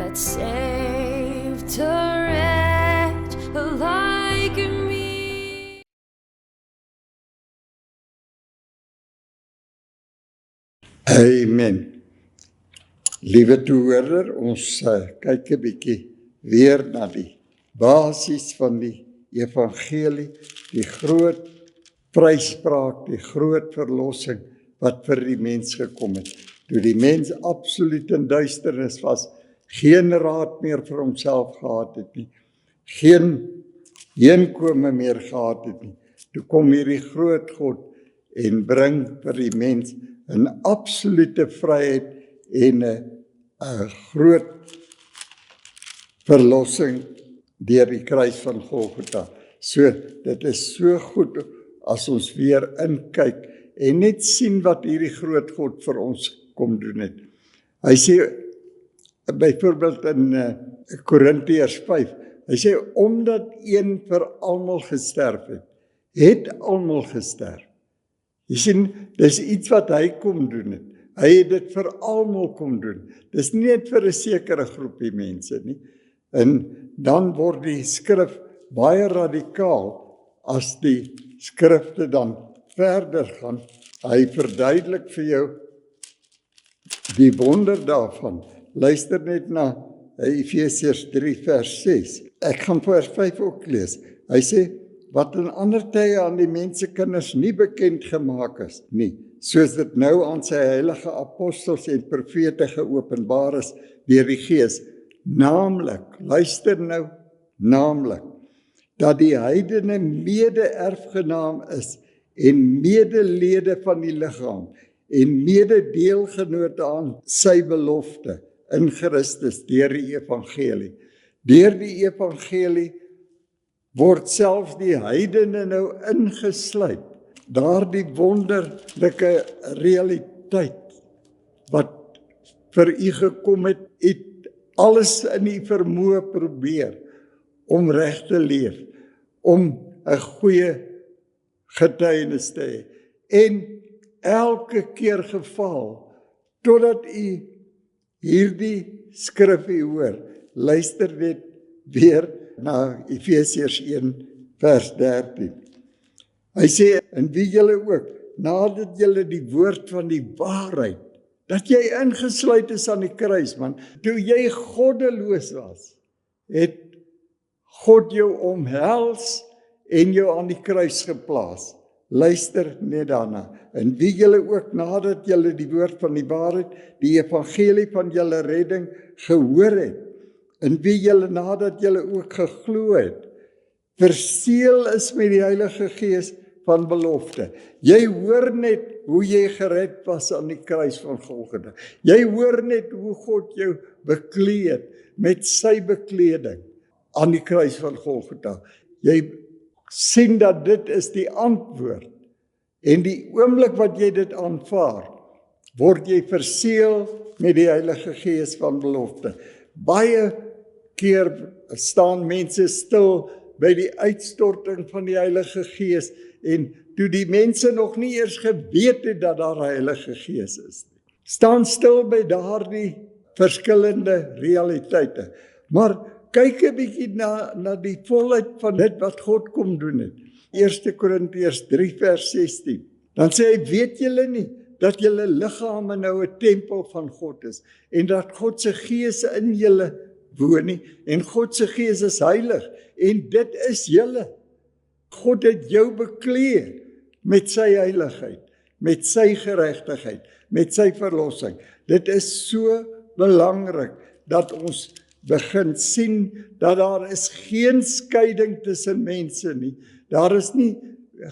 that saved a wretch like me. Amen. Liewe toehoorder, ons kyk 'n bietjie weer na die basis van die evangelie, die groot vryspraak, die groot verlossing wat vir die mens gekom het. Toe die mens absoluut in duisternis was, geen raad meer vir homself gehad het nie, geen heenkome meer gehad het nie. Toe kom hierdie groot God en bring vir die mens 'n absolute vryheid en 'n groot verlossing deur die kruis van Golgotha. So, dit is so goed as ons weer inkyk en net sien wat hierdie groot God vir ons kom doen het. Hy sê, byvoorbeeld in Korintiërs 5, hy sê, omdat een vir almal gesterf het, het almal gesterf. Jy sien, dis iets wat hy kom doen het. Hy het dit vir almal kom doen. Dis nie net vir 'n sekere groepie mense nie. En dan word die skrif baie radikaal as die skrifte dan verder gaan. Hy verduidelik vir jou die wonder daarvan. Luister net na Efesiërs 3 vers 6. Ek gaan vers 5 ook lees. Hy sê, wat in ander tye aan die mensekinders nie bekend gemaak is nie, soos dit nou aan sy heilige apostels en profete geopenbaar is deur die Gees, naamlik, luister nou, naamlik, dat die heidene mede-erfgenaam is en medelede van die liggaam en mededeelgenote aan sy belofte in Christus deur die evangelie. Deur die evangelie word selfs die heidene nou ingesluit. Daardie wonderlike realiteit wat vir u gekom het, alles in u vermoë probeer om reg te leef, om 'n goeie getuienis te hê. En elke keer gefaal, totdat u hierdie skrifgie hoor. Luister net weer na Efesiërs 1 vers 13. Hy sê, in wie julle ook, nadat julle die woord van die waarheid, dat jy ingesluit is aan die kruis, want toe jy goddeloos was, het God jou omhels en jou aan die kruis geplaas. Luister net daarna. En wie julle ook, nadat julle die woord van die waarheid, die evangelie van julle redding gehoor het, en wie julle nadat julle ook geglo het, verseël is met die Heilige Gees van belofte. Jy hoor net hoe jy gered was aan die kruis van Golgotha. Jy hoor net hoe God jou bekleed met sy bekleding aan die kruis van Golgotha. Jy sien dat dit is die antwoord. En die oomblik wat jy dit aanvaar, word jy verseël met die Heilige Gees van belofte. Baie keer staan mense stil by die uitstorting van die Heilige Gees en toe die mense nog nie eers geweet het dat daar 'n Heilige Gees is. Staan stil by daardie verskillende realiteite. Maar kyk 'n bietjie na die volheid van dit wat God kom doen het. 1 Korintiërs 3 vers 16. Dan sê hy, weet julle nie dat julle liggame nou 'n tempel van God is en dat God se Gees in julle woon nie en God se Gees is heilig en dit is julle. God het jou bekleed met sy heiligheid, met sy geregtigheid, met sy verlossing. Dit is so belangrik dat ons begin sien dat daar is geen skeiding tussen mense nie. Daar is nie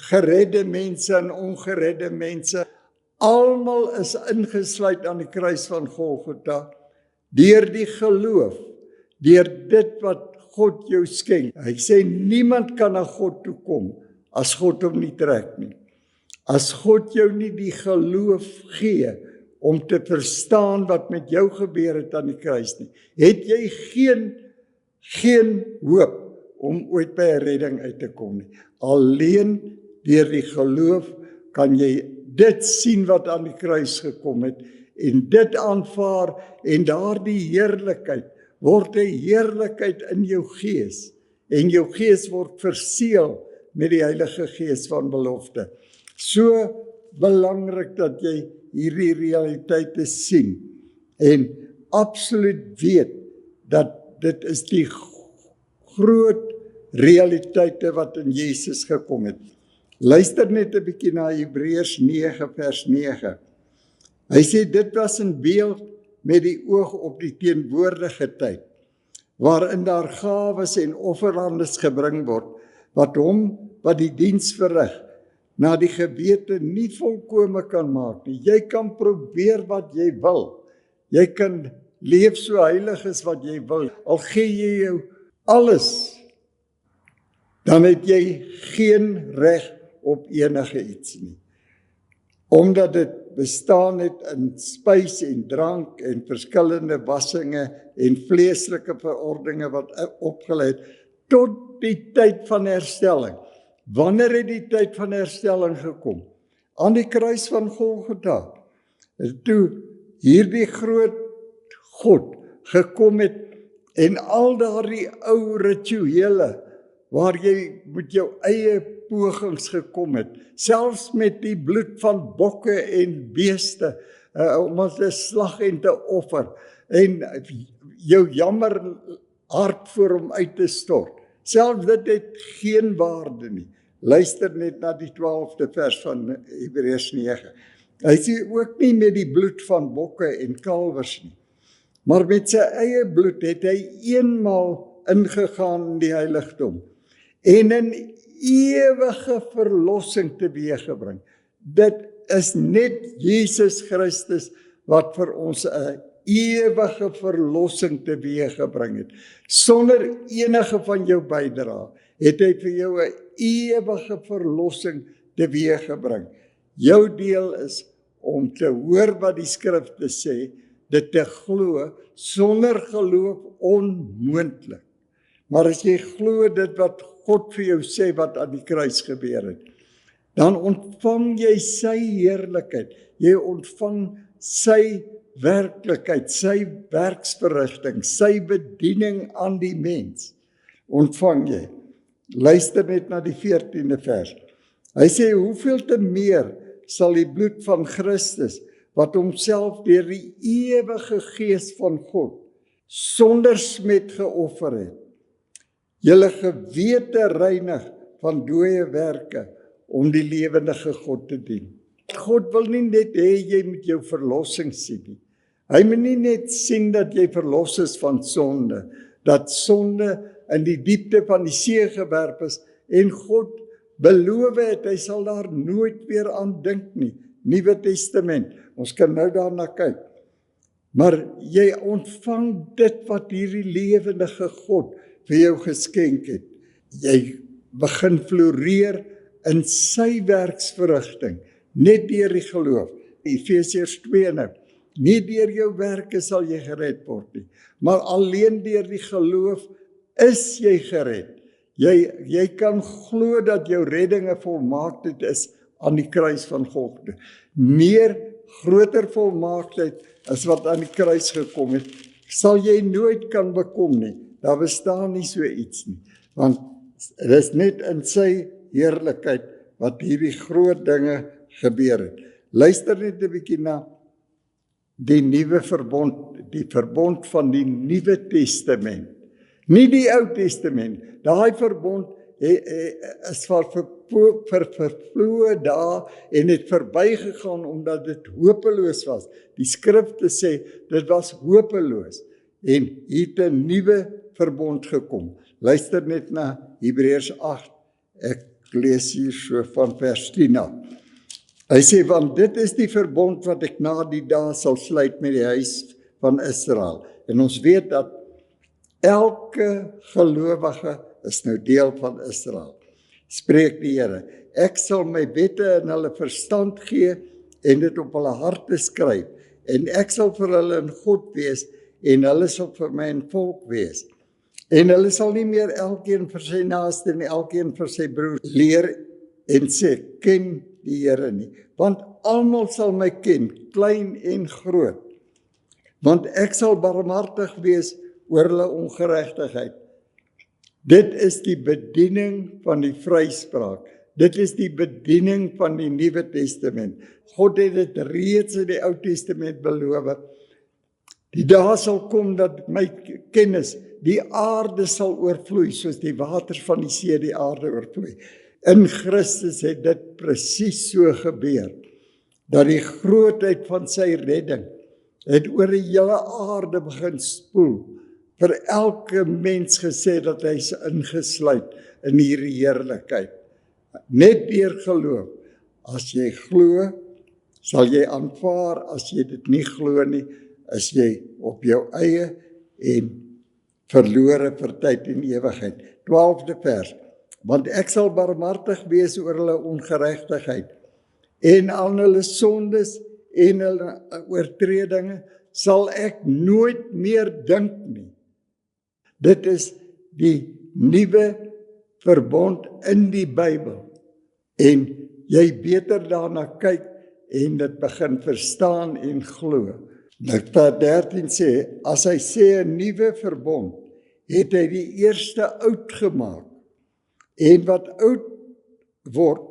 geredde mense en ongeredde mense. Almal is ingesluit aan die kruis van Golgotha deur die geloof, deur dit wat God jou skenk. Hy sê niemand kan na God toe kom as God hom nie trek nie. As God jou nie die geloof gee om te verstaan wat met jou gebeur het aan die kruis nie, het jy geen hoop om ooit by 'n redding uit te kom nie. Alleen deur die geloof kan jy dit sien wat aan die kruis gekom het en dit aanvaar en daardie heerlikheid word 'n heerlikheid in jou gees, en jou gees word verseël met die Heilige Gees van belofte. So belangrik dat jy hierdie realiteite sien, en absoluut weet, dat dit is die groot realiteite wat in Jesus gekom het. Luister net 'n bietjie na Hebreërs 9 vers 9. Hy sê dit was in beeld met die oog op die teenwoordige tyd, waarin daar gawes en offerandes gebring word, wat die diens verrig, na die gewete nie volkome kan maak nie. Jy kan probeer wat jy wil. Jy kan leef so heilig as wat jy wil. Al gee jy jou alles, dan het jy geen reg op enige iets nie. Omdat dit bestaan het in spys en drank en verskillende wassinge en vleeslike verordeninge wat opgelei het, tot die tyd van herstelling. Wanneer het die tyd van herstelling gekom? Aan die kruis van Golgotha. Toe hierdie groot God gekom het en al daardie ou rituele waar jy met jou eie pogings gekom het, selfs met die bloed van bokke en beeste, om as 'n slag en te offer, en jou jammer hart voor hom uit te stort. Selfs dit het geen waarde nie. Luister net na die 12de vers van Hebreërs 9. Hy sê ook nie met die bloed van bokke en kalwers nie, maar met sy eie bloed het hy eenmaal ingegaan in die heiligdom en 'n ewige verlossing teweeggebring. Dit is net Jesus Christus wat vir ons 'n ewige verlossing teweeggebring het. Sonder enige van jou bydrae het hy vir jou 'n ewige verlossing teweeggebring. Jou deel is om te hoor wat die skrifte sê, dit te glo, sonder geloof onmoontlik. Maar as jy glo dit wat God vir jou sê wat aan die kruis gebeur het, dan ontvang jy sy heerlikheid, jy ontvang sy werklikheid, sy werksverrigting, sy bediening aan die mens, ontvang jy. Luister net na die 14de vers. Hy sê, hoeveel te meer sal die bloed van Christus, wat homself deur die ewige Gees van God, sonder smet geoffer het, julle gewete reinig van dooie werke, om die lewendige God te dien. God wil nie net hê jy moet jou verlossing sien nie. Hy moet nie net sien dat jy verlos is van sonde, dat sonde in die diepte van die see gewerp is, en God beloof het, hy sal daar nooit weer aan dink nie. Nuwe Testament, ons kan nou daarna kyk. Maar jy ontvang dit wat hierdie lewendige God vir jou geskenk het. Jy begin floreer in sy werksverrigting, net deur die geloof. Efesiërs 2 nou, nie deur jou werke sal jy gered word nie, maar alleen deur die geloof is jy gered. Jy kan glo dat jou redding 'n volmaaktheid is aan die kruis van Golgotha. Groter volmaaktheid as wat aan die kruis gekom het, sal jy nooit kan bekom nie. Daar bestaan nie so iets nie, want dit is net in sy heerlikheid wat hierdie groot dinge gebeur het. Luister net 'n bietjie na die nuwe verbond, die verbond van die Nuwe Testament. Nie die Ou Testament. Daai verbond is vervloë daar en het verbygegaan omdat dit hopeloos was. Die skrifte sê dit was hopeloos en het 'n nuwe verbond gekom. Luister net na Hebreërs 8. Ek lees hier so van vers 10 af. Hy sê, want dit is die verbond wat ek na die dae sal sluit met die huis van Israel. En ons weet dat elke gelowige is nou deel van Israel. Spreek die Here, ek sal my wette in hulle verstand gee en dit op hulle harte skryf. En ek sal vir hulle 'n God wees en hulle sal vir my 'n volk wees. En hulle sal nie meer elkeen vir sy naaste en elkeen vir sy broer leer en sê, ken die Here nie. Want almal sal my ken, klein en groot. Want ek sal barmhartig wees oor hulle ongeregtigheid. Dit is die bediening van die vryspraak. Dit is die bediening van die Nuwe Testament. God het dit reeds in die Ou Testament beloof. Die dae sal kom dat my kennis die aarde sal oorvloei, soos die waters van die see die aarde oorvloei. In Christus het dit presies so gebeur, dat die grootheid van sy redding het oor die hele aarde begin spoel, vir elke mens gesê dat hy is ingesluit in hierdie heerlikheid. Net deur geloof. As jy glo, sal jy aanvaar. As jy dit nie glo nie, is jy op jou eie en verlore vir tyd en ewigheid. 12de vers. Want ek sal barmhartig wees oor hulle ongeregtigheid en aan hulle sondes en hulle oortredinge sal ek nooit meer dink nie. Dit is die nuwe verbond in die Bybel. En jy beter daarna kyk en dit begin verstaan en glo. Vers 13 sê, as hy sê 'n nuwe verbond, het hy die eerste oud gemaak. En wat oud word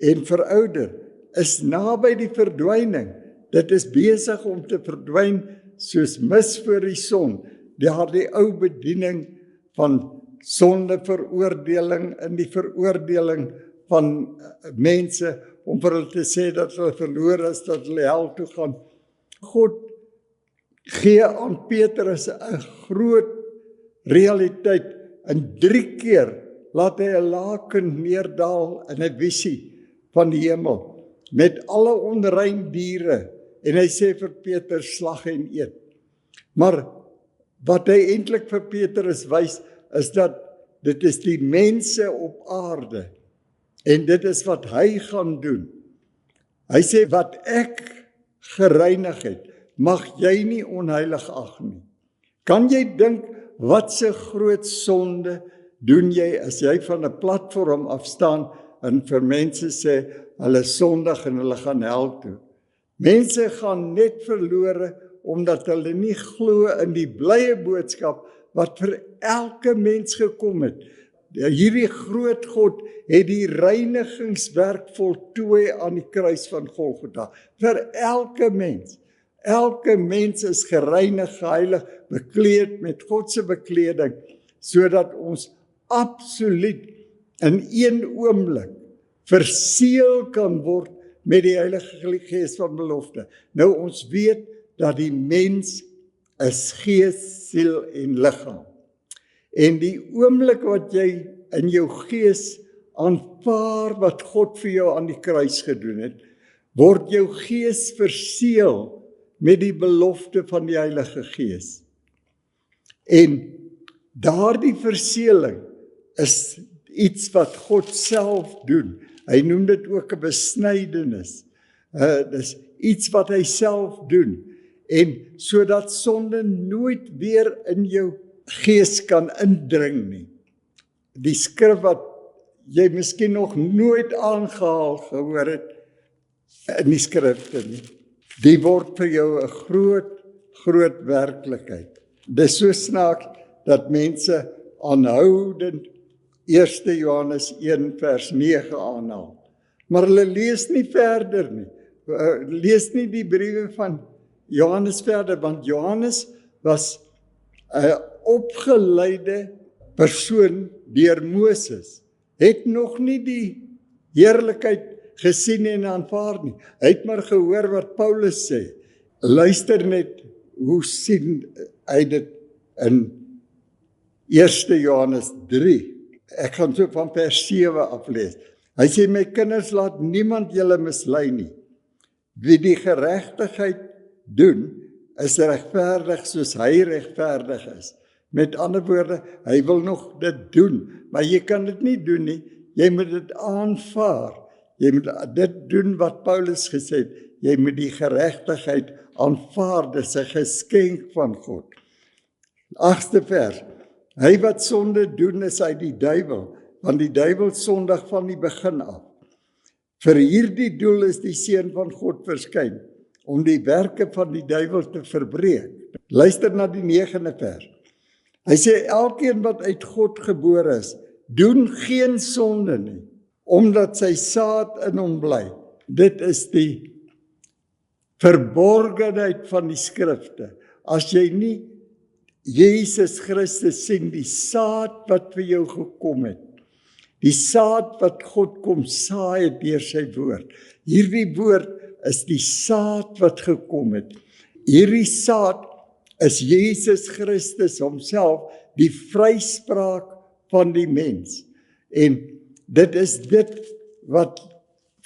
en verouder, is naby die verdwyning. Dit is besig om te verdwyn soos mis voor die son. Die ou bediening van sondeveroordeling en die veroordeling van mense om vir hulle te sê dat hulle verlore is, dat hulle hel toe gaan. God gee aan Petrus 'n groot realiteit. En 3 keer laat hy 'n laken neerdal in 'n visie van die hemel met alle onrein diere. En hy sê vir Petrus, slag en eet. Maar wat hy eintlik vir Petrus wys, is dat dit is die mense op aarde. En dit is wat hy gaan doen. Hy sê, wat ek gereinig het, mag jy nie onheilig ag nie. Kan jy dink, wat se groot sonde doen jy, as jy van 'n platform afstaan, en vir mense sê, hulle sondig en hulle gaan hel toe. Mense gaan net verlore, omdat hulle nie glo in die blye boodskap, wat vir elke mens gekom het. Hierdie groot God het die reinigingswerk voltooi aan die kruis van Golgotha. Vir elke mens. Elke mens is gereinig, geheilig, bekleed met God se bekleding, sodat ons absoluut in een oomblik verseël kan word met die Heilige Gees van belofte. Nou ons weet dat die mens is gees, siel en liggaam. En die oomblik wat jy in jou gees aanvaar wat God vir jou aan die kruis gedoen het, word jou gees verseël met die belofte van die Heilige Gees. En daardie verseëling is iets wat God self doen. Hy noem dit ook 'n besnydenis. Dis iets wat hy self doen. En sodat sonde nooit weer in jou gees kan indring nie. Die skrif wat jy miskien nog nooit aangehaal gehoor het in die skrifte nie, die word vir jou 'n groot werklikheid. Dis so snaaks dat mense aanhoudend 1 Johannes 1 vers 9 aanhaal. Maar hulle lees nie verder nie. Lees nie die briewe van Johannes verder, want Johannes was 'n opgeleide persoon deur Moses. Het nog nie die heerlikheid gesien en aanvaar nie. Hy het maar gehoor wat Paulus sê. Luister net, hoe sien hy dit in 1 Johannes 3. Ek gaan so van vers 7 aflees. Hy sê, my kinders, laat niemand julle mislei nie. Wie die geregtigheid doen, is regverdig soos hy regverdig is. Met ander woorde, hy wil nog dit doen, maar jy kan dit nie doen nie. Jy moet dit aanvaar. Jy moet dit doen wat Paulus gesê het. Jy moet die geregtigheid aanvaar. Dit is 'n geskenk van God. 8de vers. Hy wat sonde doen is uit die duiwel, want die duiwel sondig van die begin af. Vir hierdie doel is die Seun van God verskyn, om die werke van die duiwel te verbreek. Luister na die 9de vers. Hy sê, elkeen wat uit God gebore is, doen geen sonde nie, omdat sy saad in hom bly. Dit is die verborgenheid van die skrifte. As jy nie Jesus Christus sien, die saad wat vir jou gekom het, die saad wat God kom saai het deur sy woord. Hierdie woord is die saad wat gekom het. Hierdie saad is Jesus Christus homself, die vryspraak van die mens. En dit is dit wat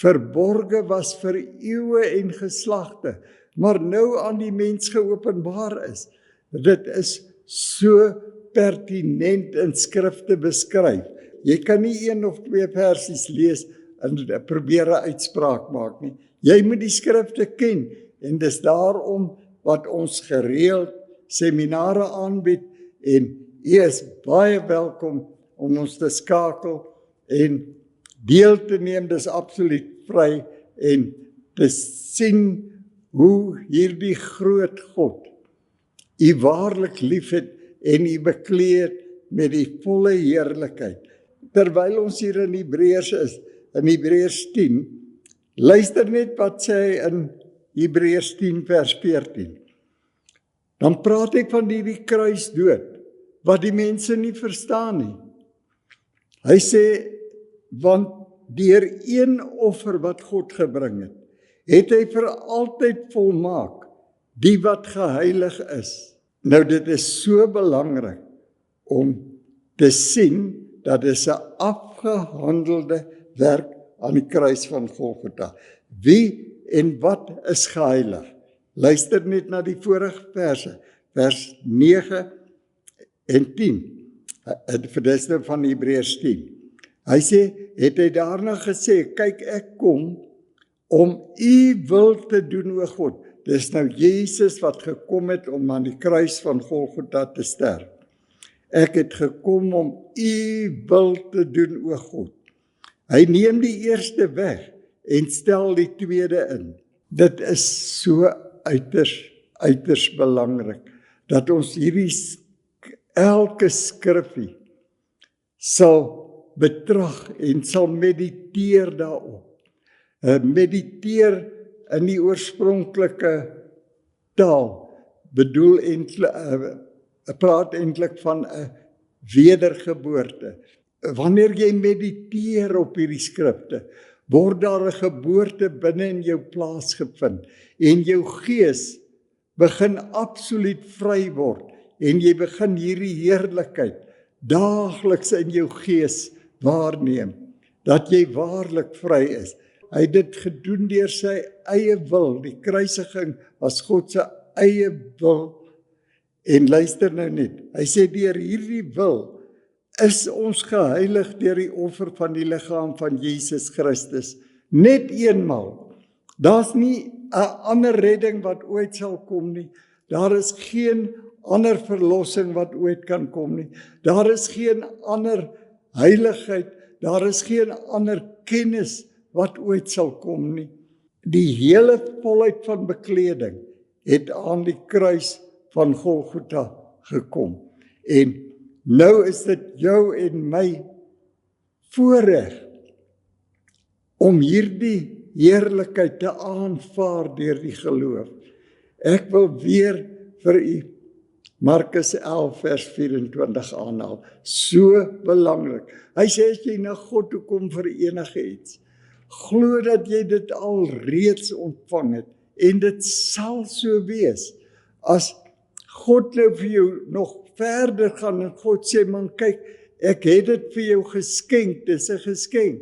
verborge was vir eeue en geslagte, maar nou aan die mens geopenbaar is. Dit is so pertinent in skrifte beskryf. Jy kan nie 1 of 2 versies lees en probeer 'n uitspraak maak nie. Jy moet die skrifte ken, en dis daarom wat ons gereeld seminare aanbied, en u is baie welkom om ons te skakel en deel te neem. Dis absoluut vry, en te sien hoe hierdie groot God u waarlik liefhet en u bekleed met die volle heerlikheid. Terwyl ons hier in Hebreërs is, in Hebreërs 10, luister net wat sê hy in Hebreërs 10 vers 14. Dan praat ek van die kruisdood, wat die mense nie verstaan nie. Hy sê, want deur een offer wat God gebring het hy vir altyd volmaak die wat geheilig is. Nou dit is so belangrik om te sien dat dit is 'n afgehandelde werk aan die kruis van Golgotha. Wie en wat is geheilig? Luister net na die vorige verse, vers 9 en 10, vir dis van Hebreërs 10. Hy sê, het hy daarna gesê, kyk ek kom om u wil te doen, o God. Dis nou Jesus wat gekom het om aan die kruis van Golgotha te sterf. Ek het gekom om u wil te doen, o God. Hy neem die eerste weg en stel die tweede in. Dit is so uiters belangrik, dat ons hierdie elke skrifgie sal betrag en sal mediteer daarop. Mediteer in die oorspronklike taal bedoel praat eintlik van 'n wedergeboorte. Wanneer jy mediteer op hierdie skrifte, word daar 'n geboorte binne in jou plaasgevind en jou gees begin absoluut vry word en jy begin hierdie heerlikheid daagliks in jou gees waarneem, dat jy waarlik vry is. Hy het dit gedoen deur sy eie wil. Die kruisiging was God se eie wil. En luister nou net, hy sê deur hierdie wil is ons geheilig deur die offer van die liggaam van Jesus Christus. Net eenmaal. Daar's nie 'n ander redding wat ooit sal kom nie. Daar is geen ander verlossing wat ooit kan kom nie. Daar is geen ander heiligheid, daar is geen ander kennis wat ooit sal kom nie. Die hele volheid van bekleding het aan die kruis van Golgotha gekom. En nou is dit jou en my voorreg om hierdie heerlikheid te aanvaar deur die geloof. Ek wil weer vir u Markus 11 vers 24 aanhaal. So belangrik. Hy sê as jy na God toe kom vir enige iets, glo dat jy dit al reeds ontvang het, en dit sal so wees. As God nou vir jou nog verder gaan en God sê, man kyk, ek het dit vir jou geskenk, dis 'n geskenk,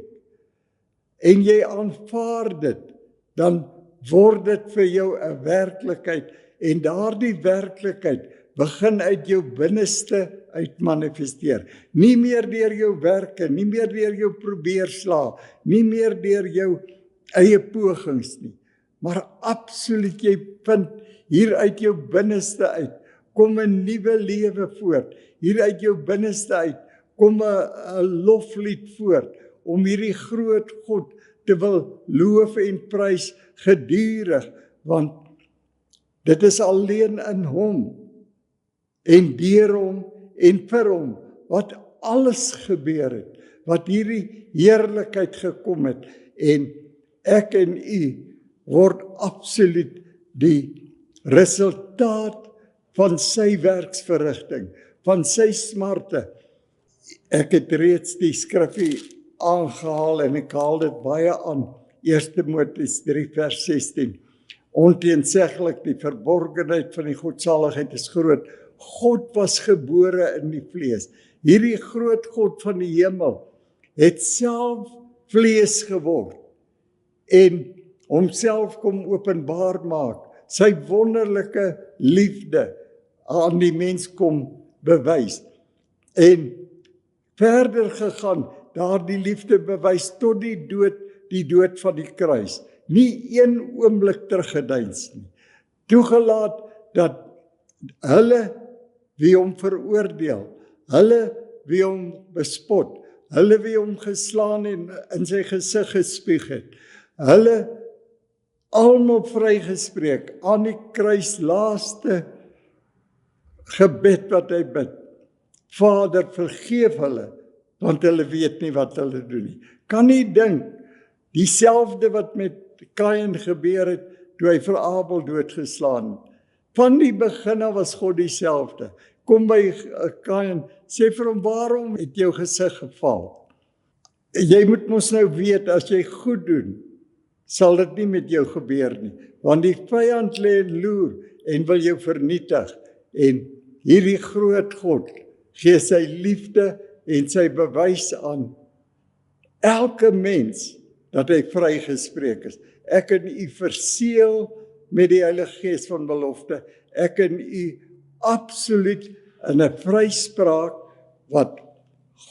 en jy aanvaar dit, dan word dit vir jou 'n werklikheid, en daardie werklikheid begin uit jou binneste uit manifesteer. Nie meer deur jou werke, nie meer deur jou probeerslae, nie meer deur jou eie pogings nie, maar absoluut jy vind hier uit jou binneste uit kom 'n nuwe lewe voort. Hier uit jou binneste uit kom 'n loflied voort om hierdie groot God te wil loof en prys gedurig, want dit is alleen in hom en deur hom en vir hom wat alles gebeur het, wat hierdie heerlikheid gekom het, en ek en u word absoluut die resultaat van sy werksverrigting, van sy smarte. Ek het reeds die skrifgie aangehaal en ek haal dit baie aan. 1 Timoteus 3 vers 16. Onteenseglik die verborgenheid van die godsaligheid is groot. God was gebore in die vlees. Hierdie groot God van die hemel het self vlees geword en homself kom openbaar maak, sy wonderlike liefde aan die mens kom bewys en verder gegaan, daardie liefde bewys tot die dood van die kruis, nie een oomblik teruggedeins nie, toegelaat dat hulle wie hom veroordeel, hulle wie hom bespot, hulle wie hom geslaan en in sy gesig gespieg het, hulle almal vrygespreek aan die kruis, laaste gebed wat hy bid, Vader vergeef hulle, want hulle weet nie wat hulle doen nie. Kan nie dink, dieselfde wat met Kain gebeur het, toe hy vir Abel doodgeslaan het. Van die begin af was God dieselfde. Kom by Kain, sê vir hom, waarom het jou gesig geval? Jy moet mos nou weet, as jy goed doen, sal dit nie met jou gebeur nie, want die vyand lê en loer en wil jou vernietig, en hierdie groot God gee sy liefde en sy bewys aan elke mens dat hy vrygespreek is. Ek en u verseël met die Heilige Gees van belofte, ek en u absoluut in 'n vryspraak wat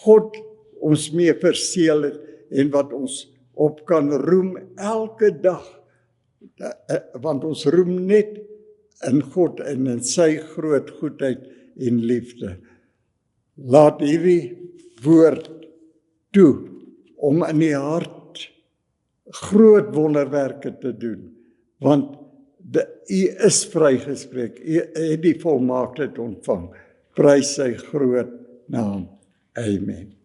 God ons mee verseël het en wat ons op kan roem elke dag, want ons roem net in God en in sy groot goedheid en liefde. Laat hierdie woord toe om in die hart groot wonderwerke te doen, want u is vrygespreek, u het die volmaaktheid ontvang. Prys sy groot naam. Amen.